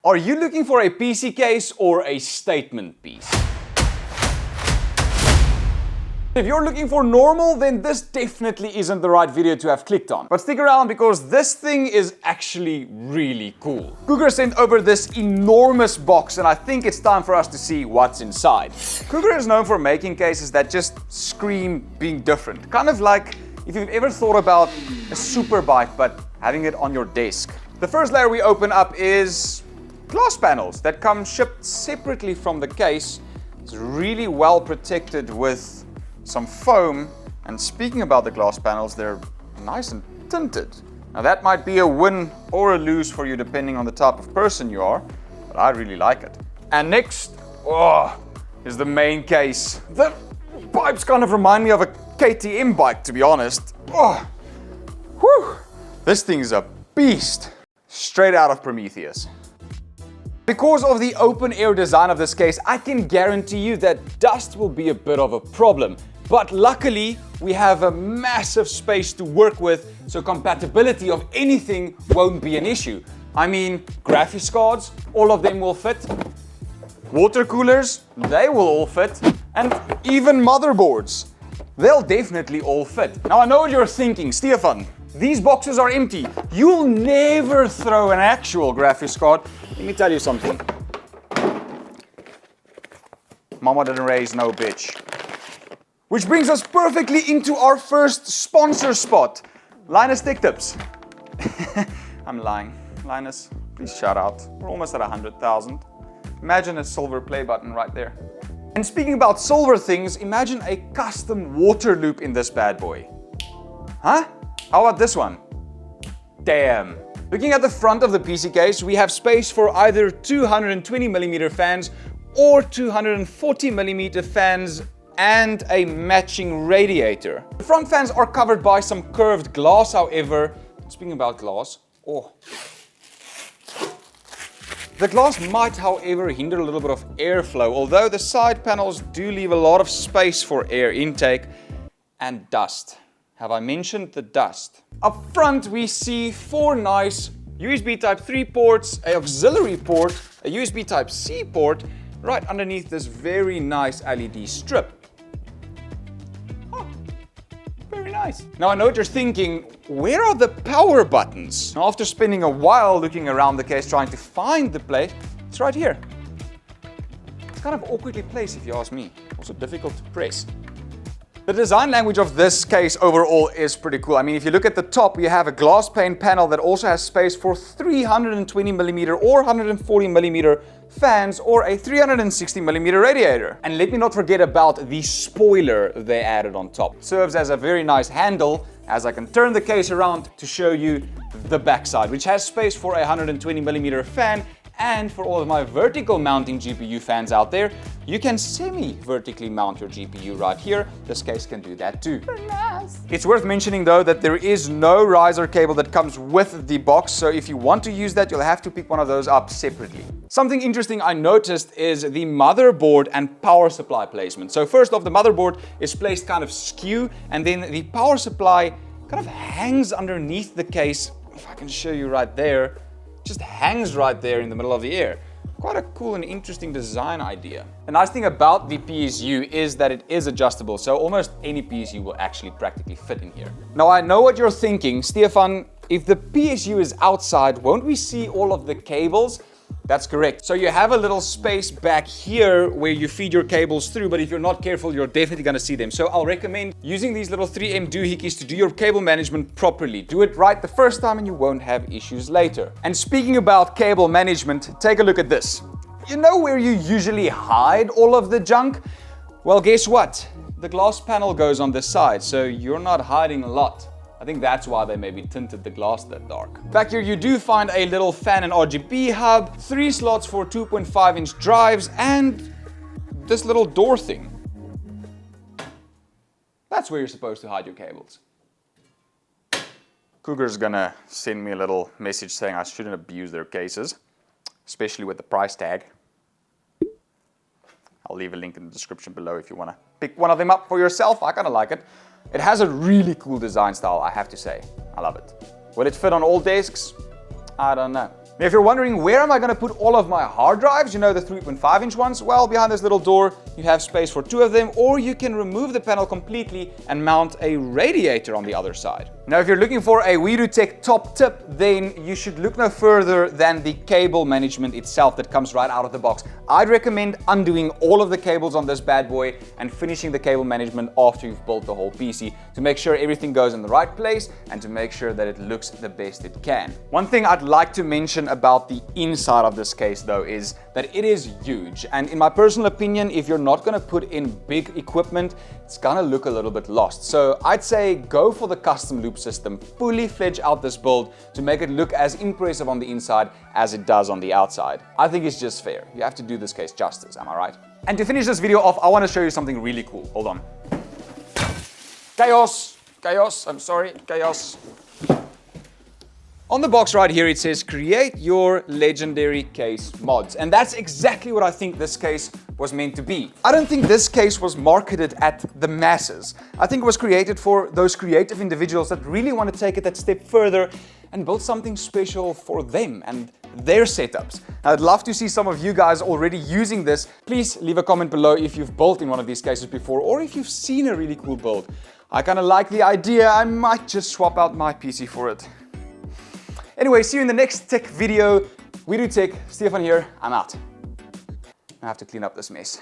Are you looking for a PC case or a statement piece? If you're looking for normal, then this definitely isn't the right video to have clicked on. But stick around because this thing is actually really cool. Cougar sent over this enormous box and I think it's time for us to see what's inside. Cougar is known for making cases that just scream being different. Kind of like if you've ever thought about a super bike but having it on your desk. The first layer we open up is glass panels that come shipped separately from the case. It's really well protected with some foam, and speaking about the glass panels, they're nice and tinted. Now that might be a win or a lose for you depending on the type of person you are, but I really like it. And next, is the main case. The pipes kind of remind me of a KTM bike, to be honest. This thing's a beast. Straight out of Prometheus. Because of the open air design of this case, I can guarantee you that dust will be a bit of a problem. But luckily, we have a massive space to work with, so compatibility of anything won't be an issue. I mean, graphics cards, all of them will fit. Water coolers, they will all fit. And even motherboards, they'll definitely all fit. Now I know what you're thinking, Stefan, these boxes are empty. You'll never throw an actual graphics card. Let me tell you something. Mama didn't raise no bitch. Which brings us perfectly into our first sponsor spot. Linus Tech Tips. I'm lying. Linus, please shout out. We're almost at 100,000. Imagine a silver play button right there. And speaking about silver things, imagine a custom water loop in this bad boy. Huh? How about this one? Damn. Looking at the front of the PC case, we have space for either 220mm fans or 240mm fans and a matching radiator. The front fans are covered by some curved glass, however. Speaking about glass, the glass might, however, hinder a little bit of airflow, although the side panels do leave a lot of space for air intake and dust. Have I mentioned the dust? Up front, we see 4 nice USB Type-3 ports, an auxiliary port, a USB Type-C port, right underneath this very nice LED strip. Very nice. Now I know what you're thinking, where are the power buttons? Now, after spending a while looking around the case trying to find the place, it's right here. It's kind of awkwardly placed if you ask me. Also difficult to press. The design language of this case overall is pretty cool. I mean, if you look at the top, you have a glass pane panel that also has space for 320mm or 140mm fans or a 360mm radiator. And let me not forget about the spoiler they added on top. It serves as a very nice handle, as I can turn the case around to show you the backside, which has space for a 120mm fan. And for all of my vertical mounting GPU fans out there, you can semi-vertically mount your GPU right here. This case can do that too. Very nice. It's worth mentioning though that there is no riser cable that comes with the box, so if you want to use that, you'll have to pick one of those up separately. Something interesting I noticed is the motherboard and power supply placement. So first off, the motherboard is placed kind of skew, and then the power supply kind of hangs underneath the case. If I can show you right there. Just hangs right there in the middle of the air. Quite a cool and interesting design idea. The nice thing about the PSU is that it is adjustable, so almost any PSU will actually practically fit in here. Now I know what you're thinking, Stefan, if the PSU is outside, won't we see all of the cables? That's correct. So you have a little space back here where you feed your cables through, but if you're not careful, you're definitely gonna see them. So I'll recommend using these little 3M doohickeys to do your cable management properly. Do it right the first time and you won't have issues later. And speaking about cable management, take a look at this. You know where you usually hide all of the junk? Well, guess what? The glass panel goes on this side, so you're not hiding a lot. I think that's why they maybe tinted the glass that dark. Back here you do find a little fan and RGB hub, 3 slots for 2.5-inch drives, and this little door thing. That's where you're supposed to hide your cables. Cougar's gonna send me a little message saying I shouldn't abuse their cases, especially with the price tag. I'll leave a link in the description below if you want to pick one of them up for yourself. I kind of like it. It has a really cool design style, I have to say. I love it. Will it fit on all desks? I don't know. Now, if you're wondering where am I going to put all of my hard drives, you know, the 3.5-inch ones, well, behind this little door you have space for 2 of them, or you can remove the panel completely and mount a radiator on the other side. Now, if you're looking for a WeDoTech top tip, then you should look no further than the cable management itself that comes right out of the box. I'd recommend undoing all of the cables on this bad boy and finishing the cable management after you've built the whole PC to make sure everything goes in the right place and to make sure that it looks the best it can. One thing I'd like to mention about the inside of this case though is that it is huge, and in my personal opinion, if you're not going to put in big equipment, it's gonna look a little bit lost. So I'd say go for the custom loop system, fully fledge out this build to make it look as impressive on the inside as it does on the outside. I think it's just fair. You have to do this case justice, am I right? And to finish this video off, I want to show you something really cool. Hold on. Chaos, chaos. On the box right here, it says, create your legendary case mods. And that's exactly what I think this case was meant to be. I don't think this case was marketed at the masses. I think it was created for those creative individuals that really want to take it that step further and build something special for them and their setups. I'd love to see some of you guys already using this. Please leave a comment below if you've built in one of these cases before, or if you've seen a really cool build. I kind of like the idea. I might just swap out my PC for it. Anyway, see you in the next tech video. WeDoTech, Stefan here, I'm out. I have to clean up this mess.